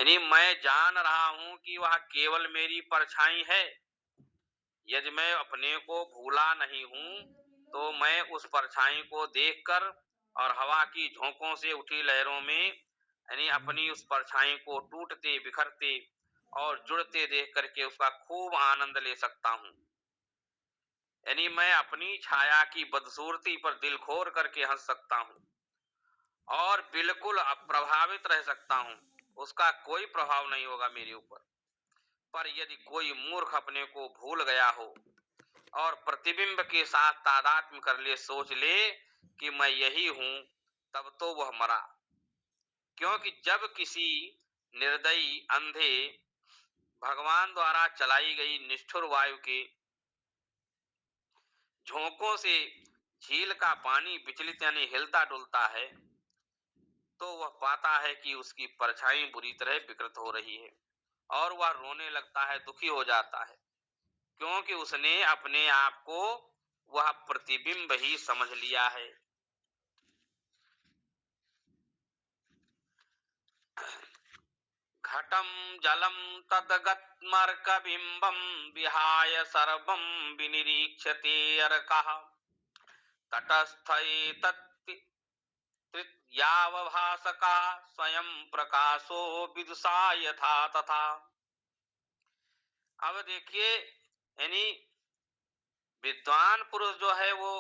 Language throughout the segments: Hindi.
यानी मैं जान रहा हूं कि वह केवल मेरी परछाई है। यदि मैं अपने को भूला नहीं हूं तो मैं उस परछाई को देखकर और हवा की झोंकों से उठी लहरों में यानी अपनी उस परछाई को टूटते बिखरते और जुड़ते देख करके उसका खूब आनंद ले सकता हूं। यानी मैं अपनी छाया की बदसूरती पर दिल खोर करके हंस सकता हूं और बिल्कुल अप्रभावित रह सकता हूं। उसका कोई प्रभाव नहीं होगा मेरे ऊपर। पर यदि कोई मूर्ख अपने को भूल गया हो और प्रतिबिंब के साथ तादात्म्य कर ले, सोच ले कि मैं यही हूं, तब तो वह मरा। क्योंकि जब किसी निर्दयी अंधे भगवान द्वारा चलाई गई निष्ठुर वायु के झोंकों से झील का पानी विचलित यानी हिलता डुलता है, तो वह पाता है कि उसकी परछाई बुरी तरह विकृत हो रही है और वह रोने लगता है, दुखी हो जाता है, क्योंकि उसने अपने आप को वह प्रतिबिंब ही समझ लिया है। घटम जलम तद्गतमर्कबिंबम विहाय सर्वं विनिरीक्ष्यते अर्कः तटस्थ एतत्यावभासकः स्वयं प्रकाशो विदुषा यथा तथा। अब देखिए, यानी विद्वान पुरुष जो है वो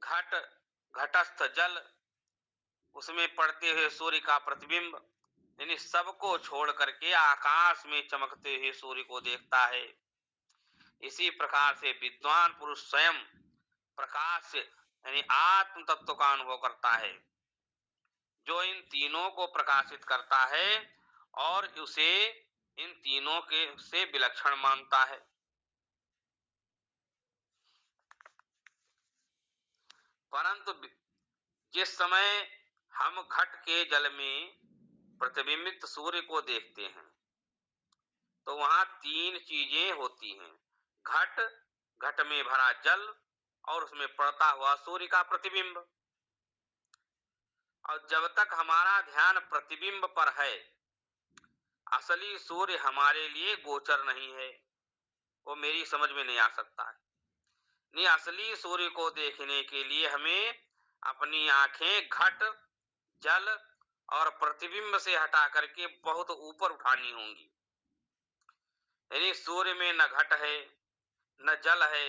घटस्थ जल, उसमें पड़ते हुए सूर्य का प्रतिबिंब, यानी सबको छोड़ करके आकाश में चमकते हुए सूर्य को देखता है। इसी प्रकार से विद्वान पुरुष स्वयं प्रकाश यानी आत्म तत्व का अनुभव करता है, जो इन तीनों को प्रकाशित करता है और उसे इन तीनों के से विलक्षण मानता है। परंतु जिस समय हम घट के जल में प्रतिबिंबित सूर्य को देखते हैं तो वहां तीन चीजें होती हैं। घट, घट में भरा जल और उसमें पड़ता हुआ सूर्य का प्रतिबिंब। और जब तक हमारा ध्यान प्रतिबिंब पर है, असली सूर्य हमारे लिए गोचर नहीं है, वो मेरी समझ में नहीं आ सकता है। नहीं, असली सूर्य को देखने के लिए हमें अपनी आंखें घट, जल और प्रतिबिंब से हटा करके बहुत ऊपर उठानी होंगी। यानी सूर्य में न घट है, न जल है,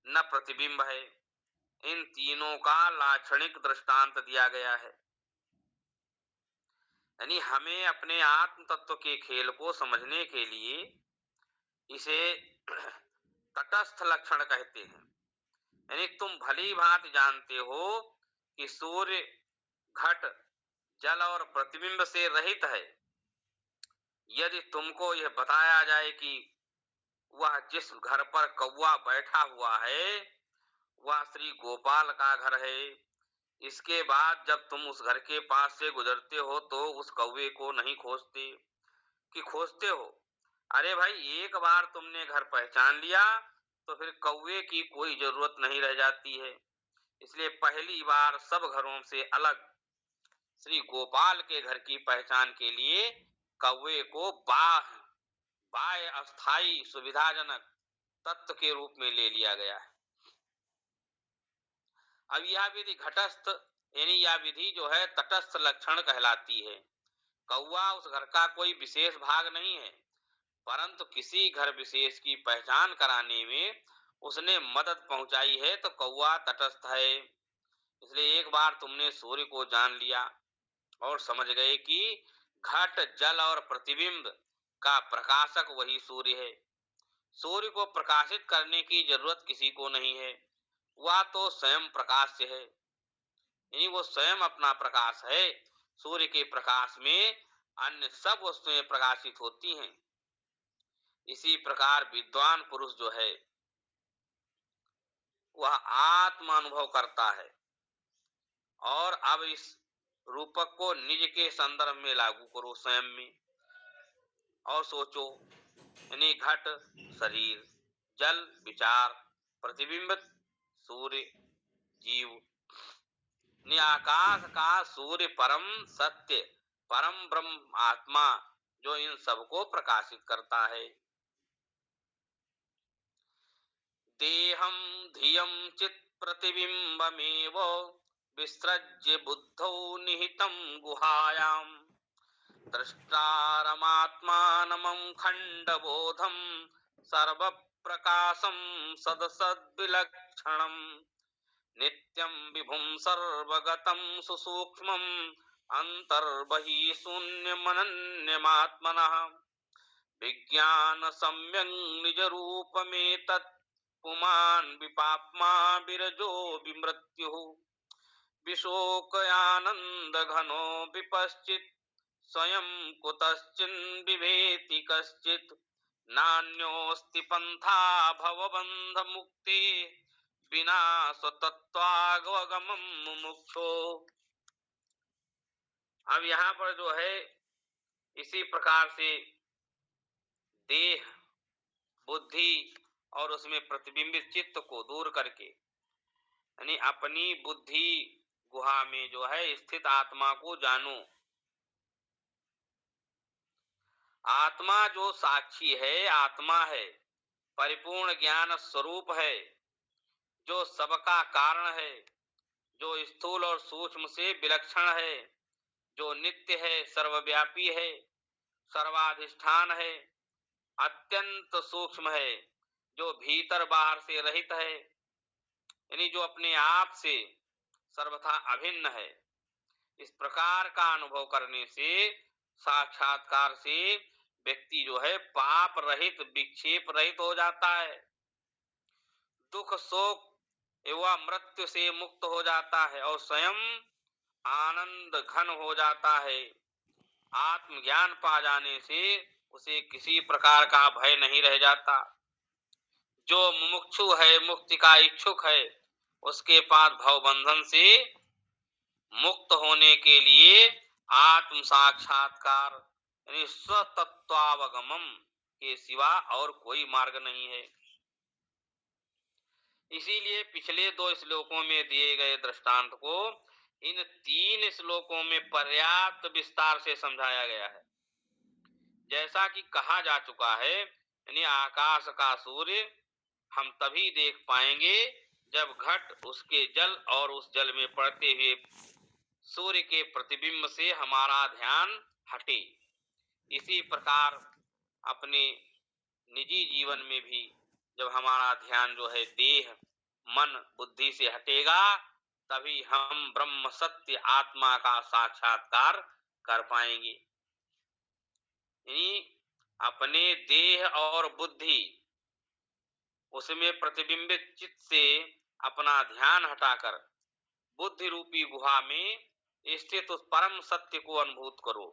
न प्रतिबिंब है। इन तीनों का लाक्षणिक दृष्टांत दिया गया है। यानी हमें अपने आत्म तत्व के खेल को समझने के लिए इसे तटस्थ लक्षण कहते हैं। यानी तुम भली भांति जानते हो कि सूर्य घट, जल और प्रतिबिंब से रहित है। यदि तुमको यह बताया जाए कि वह जिस घर पर कौवा बैठा हुआ है वह श्री गोपाल का घर है, इसके बाद जब तुम उस घर के पास से गुजरते हो तो उस कौवे को नहीं खोजते कि खोजते हो? अरे भाई, एक बार तुमने घर पहचान लिया तो फिर कौवे की कोई जरूरत नहीं रह जाती है। इसलिए पहली बार सब घरों से अलग श्री गोपाल के घर की पहचान के लिए कौवे को बाह्य अस्थाई सुविधाजनक तत्व के रूप में ले लिया गया है। अब यह विधि घटस्थ यानी यह विधि जो है तटस्थ लक्षण कहलाती है। कौवा उस घर का कोई विशेष भाग नहीं है, परंतु किसी घर विशेष की पहचान कराने में उसने मदद पहुंचाई है तो कौवा तटस्थ है। इसलिए एक बार तुमने सूर्य को जान लिया और समझ गए कि घट, जल और प्रतिबिंब का प्रकाशक वही सूर्य है। सूर्य को प्रकाशित करने की जरूरत किसी को नहीं है, वह तो स्वयं प्रकाश से है, यानी वो स्वयं अपना प्रकाश है। सूर्य के प्रकाश में अन्य सब वस्तुएं प्रकाशित होती हैं। इसी प्रकार विद्वान पुरुष जो है वह आत्म अनुभव करता है। और अब इस रूपक को निज के संदर्भ में लागू करो स्वयं में और सोचो। यानी घट शरीर, जल विचार, प्रतिबिंबित सूर्य जीव, आकाश का सूर्य परम सत्य, परम ब्रह्म आत्मा जो इन सबको प्रकाशित करता है। देहं धियं चित् प्रतिबिंबमेव विसृज्य बुद्धौ निहितं गुहायां द्रष्टारमात्मानमं खण्डबोधं सर्वप्रकाशं सदसद्विलक्षणम् नित्यं विभुं सर्वगतं सुसूक्ष्मम् अन्तर्बहिः शून्यमनन्यमात्मनः विज्ञानसम्यक् निजरूपमेतत् पुमान् विपाप्मा विरजो विमृत्युः विशोकयानन्दघनो विपश्चित् स्वयं कुतश्चिन् बिभेति कश्चित् नान्योऽस्ति पन्था भवबन्धमुक्ते बिना स्वतत्वागमं मुमुक्षो। अब यहाँ पर जो है इसी प्रकार से देह, बुद्धि और उसमें प्रतिबिंबित चित्त को दूर करके, यानी अपनी बुद्धि गुहा में जो है स्थित आत्मा को जानो। आत्मा जो साक्षी है, आत्मा है, परिपूर्ण ज्ञान स्वरूप है, जो सबका कारण है, जो स्थूल और सूक्ष्म से विलक्षण है, जो नित्य है, सर्वव्यापी है, सर्वाधिष्ठान है, अत्यंत सूक्ष्म है, जो भीतर बाहर से रहित है, यानी जो अपने आप से सर्वथा अभिन्न है। इस प्रकार का अनुभव करने से, साक्षात्कार से व्यक्ति जो है पाप रहित, विक्षेप रहित हो जाता है, दुख शोक एवं मृत्यु से मुक्त हो जाता है और स्वयं आनंद घन हो जाता है। आत्मज्ञान पा जाने से उसे किसी प्रकार का भय नहीं रह जाता। जो मुमुक्षु है, मुक्ति का इच्छुक है, उसके पास भवबंधन से मुक्त होने के लिए आत्म साक्षात्कार यानी स्वतत्वावगमम के सिवा और कोई मार्ग नहीं है। इसीलिए पिछले 2 श्लोकों में दिए गए दृष्टांत को इन 3 श्लोकों में पर्याप्त विस्तार से समझाया गया है। जैसा कि कहा जा चुका है, यानी आकाश का सूर्य हम तभी देख पाएंगे जब घट, उसके जल और उस जल में पड़ते हुए सूर्य के प्रतिबिंब से हमारा ध्यान हटे। इसी प्रकार अपने निजी जीवन में भी जब हमारा ध्यान जो है देह, मन, बुद्धि से हटेगा, तभी हम ब्रह्म सत्य आत्मा का साक्षात्कार कर पाएंगे। यानी अपने देह और बुद्धि, उसमें प्रतिबिंबित चित्त से अपना ध्यान हटाकर बुद्धि रूपी गुहा में स्थित उस परम सत्य को अनुभूत करो।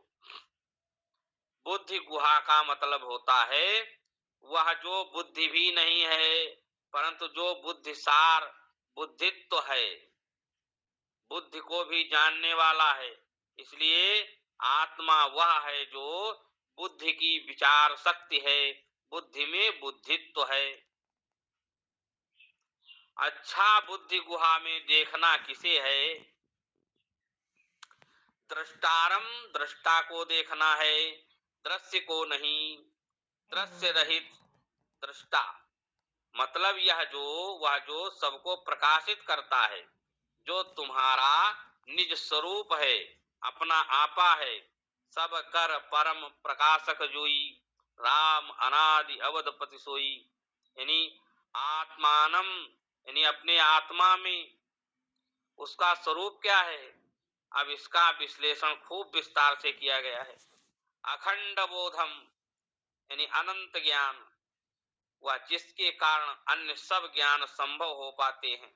बुद्धि गुहा का मतलब होता है वह जो बुद्धि भी नहीं है, परंतु जो बुद्धिसार, बुद्धित्व है, बुद्धि को भी जानने वाला है। इसलिए आत्मा वह है जो बुद्धि की विचार शक्ति है, बुद्धि में बुद्धित्व है। अच्छा, बुद्धि गुहा में देखना किसे है? दृष्टारम, दृष्टा को देखना है, दृश्य को नहीं। दृश्य रहित दृष्टा मतलब वह जो सबको प्रकाशित करता है, जो तुम्हारा निज स्वरूप है, अपना आपा है, सब कर परम प्रकाशक जोई, राम अनादि अवधपति सोई। यानी आत्मानम, यानी अपने आत्मा में उसका स्वरूप क्या है। अब इसका विश्लेषण खूब विस्तार से किया गया है। अखंड बोधम यानी अनंत ज्ञान, वह जिसके कारण अन्य सब ज्ञान संभव हो पाते हैं,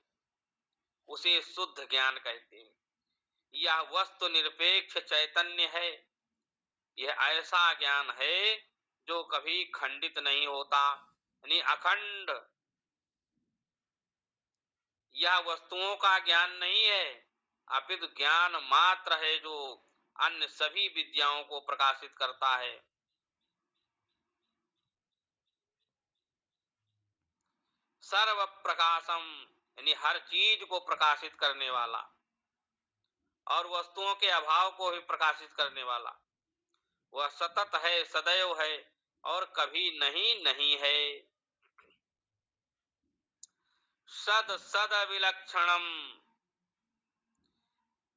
उसे शुद्ध ज्ञान कहते हैं। यह वस्तु निरपेक्ष चैतन्य है। यह ऐसा ज्ञान है जो कभी खंडित नहीं होता, यानी अखंड। यह वस्तुओं का ज्ञान नहीं है, अपितु ज्ञान मात्र है जो अन्य सभी विद्याओं को प्रकाशित करता है। सर्व प्रकाशम यानी हर चीज को प्रकाशित करने वाला और वस्तुओं के अभाव को भी प्रकाशित करने वाला। वह सतत है, सदैव है और कभी नहीं नहीं है। सद सद विलक्षणम,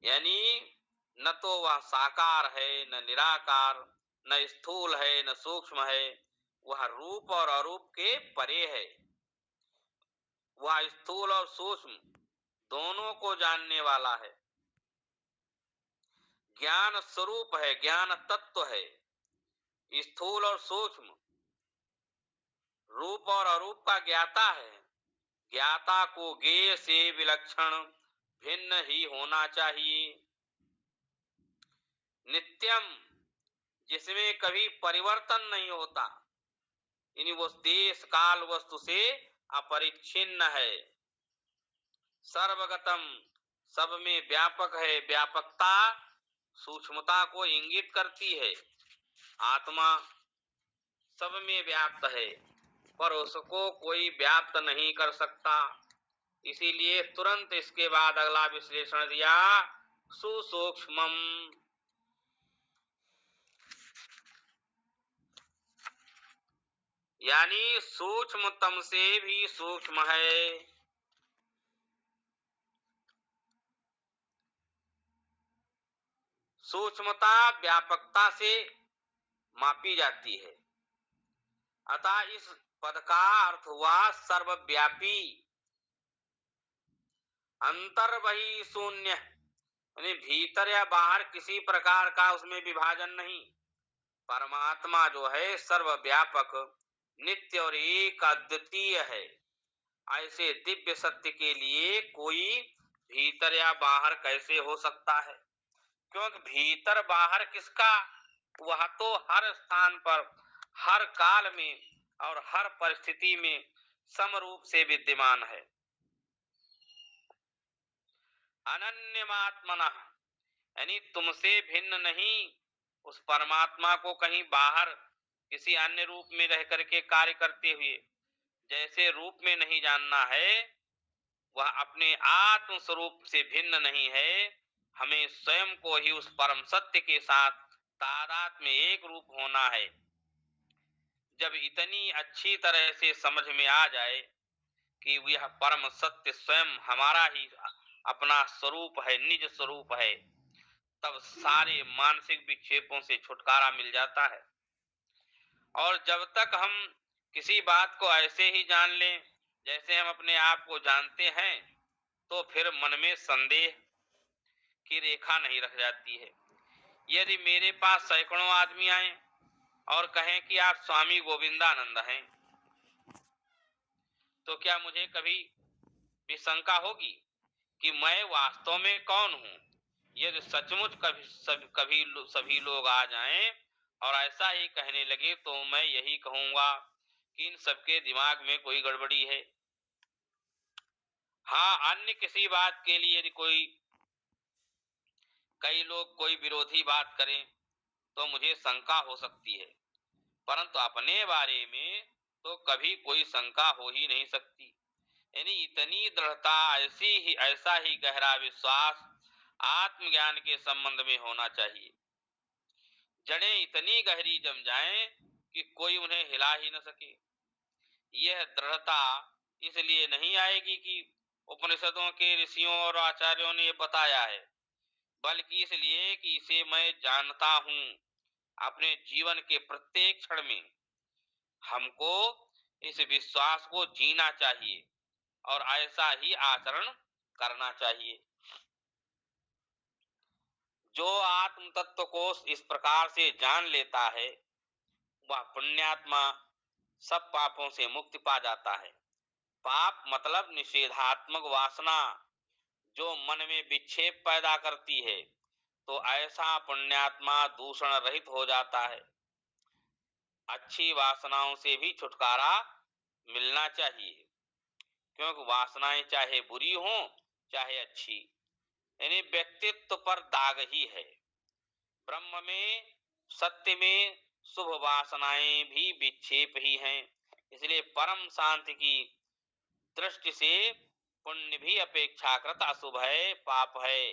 यानी न तो वह साकार है न निराकार, न स्थूल है न सूक्ष्म है, वह रूप और अरूप के परे है। वह स्थूल और सूक्ष्म दोनों को जानने वाला है, ज्ञान स्वरूप है, ज्ञान तत्व है। स्थूल और सूक्ष्म, रूप और अरूप का ज्ञाता है। ज्ञाता को ज्ञेय से विलक्षण भिन्न ही होना चाहिए। नित्यम, जिसमें कभी परिवर्तन नहीं होता, यानी वो देश काल वस्तु से अपरिच्छिन्न है। सर्वगतम, सब में व्यापक है, व्यापकता सूक्ष्मता को इंगित करती है। आत्मा सब में व्याप्त है, पर उसको कोई व्याप्त नहीं कर सकता। इसीलिए तुरंत इसके बाद अगला विश्लेषण दिया, सुसूक्ष्मम, यानी सूक्ष्मतम से भी सूक्ष्म है। सूक्ष्मता व्यापकता से मापी जाती है। अतः इस पद का अर्थ हुआ सर्वव्यापी, अंतर वही शून्य, यानी भीतर या बाहर किसी प्रकार का उसमें विभाजन नहीं। परमात्मा जो है सर्वव्यापक, नित्य और एक अद्वितीय है। ऐसे दिव्य सत्य के लिए कोई भीतर या बाहर कैसे हो सकता है? क्योंकि भीतर बाहर किसका, वह तो हर स्थान पर, हर काल में और हर परिस्थिति में समरूप से विद्यमान है। अनन्यमात्मनः, यानी तुमसे भिन्न नहीं। उस परमात्मा को कहीं बाहर किसी अन्य रूप में रह करके कार्य करते हुए जैसे रूप में नहीं जानना है, वह अपने आत्म स्वरूप से भिन्न नहीं है। हमें स्वयं को ही उस परम सत्य के साथ तादात्म्य में एक रूप होना है। जब इतनी अच्छी तरह से समझ में आ जाए कि यह परम सत्य स्वयं हमारा ही अपना स्वरूप है, निज स्वरूप है, तब सारे मानसिक विक्षेपों से छुटकारा मिल जाता है। और जब तक हम किसी बात को ऐसे ही जान लें जैसे हम अपने आप को जानते हैं, तो फिर मन में संदेह की रेखा नहीं रह जाती है। यदि मेरे पास सैकड़ों आदमी आए और कहें कि आप स्वामी गोविंदानंद हैं, तो क्या मुझे कभी भी शंका होगी कि मैं वास्तव में कौन हूँ? यदि सचमुच कभी सभी लोग आ जाएं और ऐसा ही कहने लगे, तो मैं यही कहूंगा कि इन सबके दिमाग में कोई गड़बड़ी है। हाँ, अन्य किसी बात के लिए यदि कई लोग कोई विरोधी बात करें तो मुझे शंका हो सकती है, परंतु अपने बारे में तो कभी कोई शंका हो ही नहीं सकती। यानी इतनी दृढ़ता, ऐसा ही गहरा विश्वास आत्मज्ञान के संबंध में होना चाहिए। जड़ें इतनी गहरी जम जाएं कि कोई उन्हें हिला ही न सके। यह दृढ़ता इसलिए नहीं आएगी कि उपनिषदों के ऋषियों और आचार्यों ने बताया है, बल्कि इसलिए कि इसे मैं जानता हूं। अपने जीवन के प्रत्येक क्षण में हमको इस विश्वास को जीना चाहिए और ऐसा ही आचरण करना चाहिए। जो आत्म तत्व को इस प्रकार से जान लेता है, वह पुण्यात्मा सब पापों से मुक्ति पा जाता है। पाप मतलब निषेधात्मक वासना जो मन में विक्षेप पैदा करती है, तो ऐसा पुण्यात्मा दूषण रहित हो जाता है। अच्छी वासनाओं से भी छुटकारा मिलना चाहिए, क्योंकि वासनाएं चाहे बुरी हो चाहे अच्छी, यानी व्यक्तित्व पर दाग ही है। ब्रह्म में, सत्य में शुभ वासनाएं भी विक्षेप ही हैं। इसलिए परम शांति की दृष्टि से पुण्य भी अपेक्षाकृत अशुभ है, पाप है।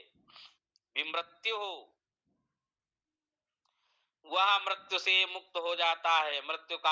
विमृत्यु वह मृत्यु से मुक्त हो जाता है, मृत्यु का